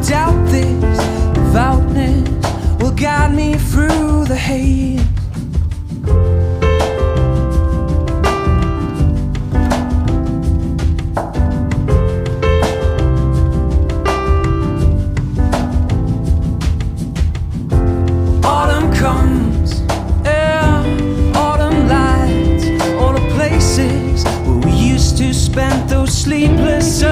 doubt this devoutness will guide me through the haze. Autumn comes, yeah, autumn lights all the places where we used to spend those sleepless